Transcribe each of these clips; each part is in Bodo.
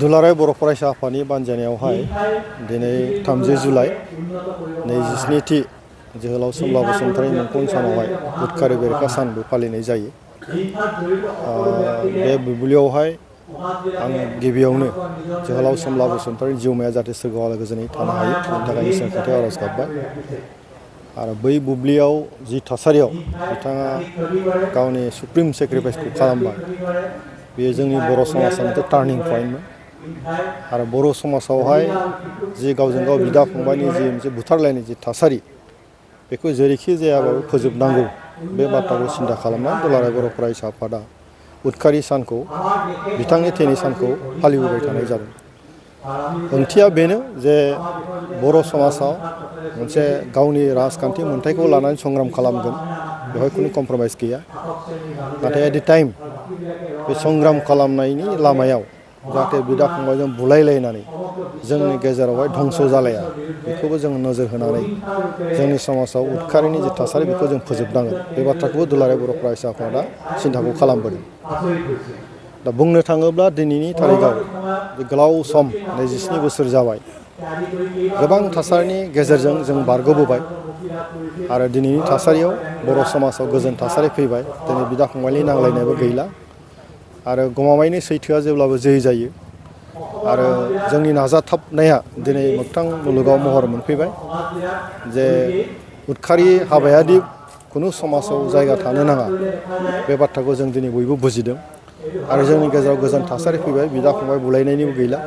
दुलाराय बर' फरायसा आफादनि बानजायनायावहाय दिनै 30 जुलाइ 27थि जोहोलाव सोमब्ला बसुमतारी मुंख्लं सानावहाय उदखारि बेरेखा सानबो फालिनाय जायो। बे बुब्लियावहाय आं गिबियावनो जोहोलाव सोमब्ला बसुमतारी जिउमाया जाहाथे सोरगोआव आलो गोजोनै थानो हायो बेनि थाखाय इसोरनि खाथियाव आरज गाबबाय। आरो बै बुब्लियाव जि थासारियाव बिथाङा गावनि सुप्रिम सेक्रिफाइसखौ खालामबाय बेयो जोंनि बर' समाजाव मोनसे टार्निं पइन्टमोन। आरो बर' समाजावहाय जि गावजों गाव बिदा फंबायनि जि मोनसे बुथारलायनाय जि थासारि बेखौ जेरैखि जायाबाबो फोजोबनांगौ बे बाथ्राखौ सिन्था खालामना दुलाराय बर' फरायसा आफादा उदखारि सानखौ बिथांनि थैनाय सानखौ फालिबोबाय थानाय जादों। ओंथिया बेनो जे बर' समाजाव मोनसे गावनि राजखान्थि मोन्थायखौ लानानै संग्राम खालामगोन बेवहाय खुनु कमप्रमाइज गैया। नाथाय एट द टाइम बे संग्राम खालामनायनि लामायाव जाहाथे बिदा फंबायजों बुलायलायनानै जोंनि गेजेरावहाय धंस' जालाया बेखौबो जों नोजोर होनानै जोंनि समाजाव उदखारिनि जि थासारि बेखौ जों फोजोबनांगोन बे बाथ्राखौबो दुलाराय बर' फरायसा आफादा सिन्थाखौ खालामबोदों। दा बुंनो थाङोब्ला दिनैनि थारिखआव गोलाव सम 27 बोसोर जाबाय गोबां थासारिनि गेजेरजों जों बारग'बोबाय आरो दिनैनि थासारियाव बर' समाजाव गोजोन थासारि फैबाय। दिनै बिदा फंबायनि नांलायनायबो गैला आरो गमामायैनो सैथोआ जेब्लाबो जै जायो आरो जोंनि नाजाथाबनाया दिनै मोगथां मुलुगाव महर मोनफैबाय जे उदखारि हाबायादि खुनु समाजाव जायगा थानो नाङा बे बाथ्राखौ जों दिनै बयबो बुजिदों आरो जोंनि गेजेराव गोजोन थासारि फैबाय। बिदा फंबाय बुलायनायनिबो गैला।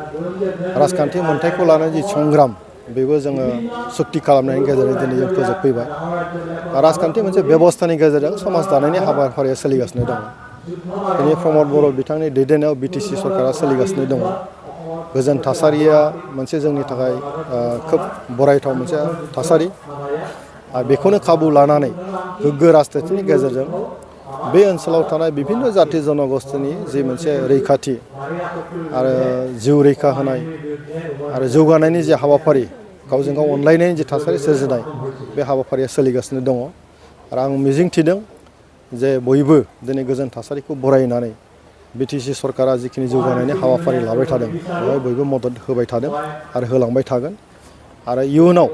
राजखान्थि मोन्थायखौ लानानै जि संग्राम बेबो जोङो सुक्ति खालामनायनि गेजेरजों दिनै जों फोजोबफैबाय। राजखान्थि मोनसे बेबस्थानि गेजेरजों समाज दानायनि हाबाफारिया सोलिगासिनो दङ। दिनै प्रमद बर' बिथांनि दैदेननायाव बिटिसि सरकारा सोलिगासिनो दङ। गोजोन थासारिया मोनसे जोंनि थाखाय खोब बरायथाव मोनसे थासारि। बेखौनो खाबु लानानै गोग्गो राजखान्थिनि गेजेरजों बे ओनसोलाव थानाय बिभिन्न जाथि जनगोष्ठीनि जि मोनसे रैखाथि आरो जिउ रैखा होनाय आरो जौगानायनि जि हाबाफारि गावजों गाव अनलायनायनि जि थासारि सोरजिनाय बे हाबाफारिया सोलिगासिनो दङ। आरो आं मिजिंथिदों जे बयबो दिनै गोजोन थासारिखौ बरायनानै बिटिसि सरकारा जिखिनि जौगानायनि हाबाफारि लाबाय थादों बेवहाय बयबो मदद होबाय थादों आरो होलांबाय थागोन। आरो इयुनाव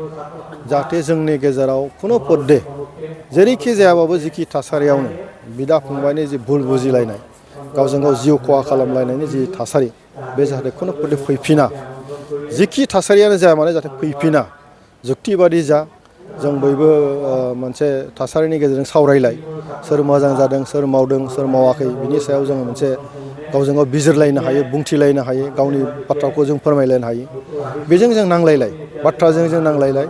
जाहाथे जोंनि गेजेराव खुनु पदे जेरैखि जायाबाबो जिखि थासारियावनो बिदा फंबायनि जि भुल बुजिलायनाय गावजों गाव जिउ खहा खालामलायनायनि जि थासारि बे जाहाथे खुनु पदे फैफिना। जिखि थासारियानो जाया मानो जाहाथे फैफिना। जुक्तिबादि जा जों बयबो मोनसे थासारिनि गेजेरजों सावरायलाय सोर मोजां जादों सोर मावदों सोर मावाखै बिनि सायाव जोङो मोनसे गावजों गाव बिजिरलायनो हायो बुंथिलायनो हायो गावनि बाथ्राखौ जों फोरमायलायनो हायो। बेजों जों नांलायलाय बाथ्राजों जों नांलायलाय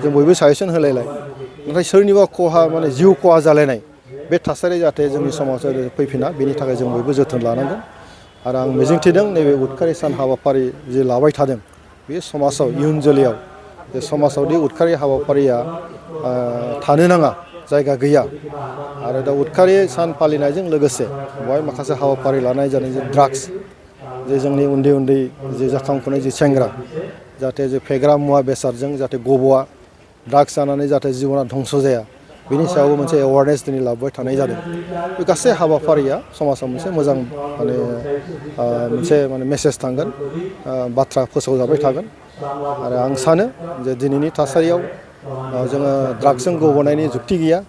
जों बयबो साजेसन होलायलाय। नाथाय सोरनिबा खहा माने जिउ खहा जालायनाय बे थासारि जाहाथे जोंनि समाजाव फैफिना बेनि थाखाय जों बयबो जोथोन लानांगोन। आरो आं मिजिंथिदों नैबे उदखारि सान हाबाफारि जि लाबाय थादों बे समाजाव इयुन जोलैयाव बे समाजावदि उदखारि हाबाफारिया थानो नाङा जायगा गैया। आरो दा उदखारि सान फालिनायजों लोगोसे बेवहाय माखासे हाबाफारि लानाय जादों जे ड्राग्स जे जोंनि उन्दै उन्दै जे जाखांफुनाय जि सेंग्रा जाहाथे जे फेग्रा मुवा बेसादजों जाहाथे गब'आ ड्राग्स जानानै जाहाथे जिबना धंस' जाया बेनि सायावबो मोनसे एवारनेस दिनै लाबोबाय थानाय जादों। बे गासै हाबाफारिया समाजाव मोनसे मोजां मोनसे मेसेज थांगोन बाथ्रा फोसावजाबाय थागोन। आरो आं सानो जे दिनैनि थासारियाव जोङो ड्राग्सजों गब'नायनि जुक्ति गैया।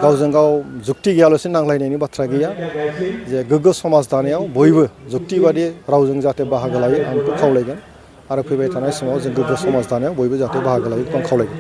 गावजों गाव जुक्ति गैयालासे नांलायनायनि बाथ्रा गैया। जे गोग्गो समाज दानायाव बयबो जुक्तिबादि रावजों जाहाथे बाहागो लायो आं बेखौ खावलायगोन। आरो फैबाय थानाय समाव जों गोग्गो समाज दानायाव बयबो जाहाथे बाहागो लायो बेखौ आं खावलायगोन।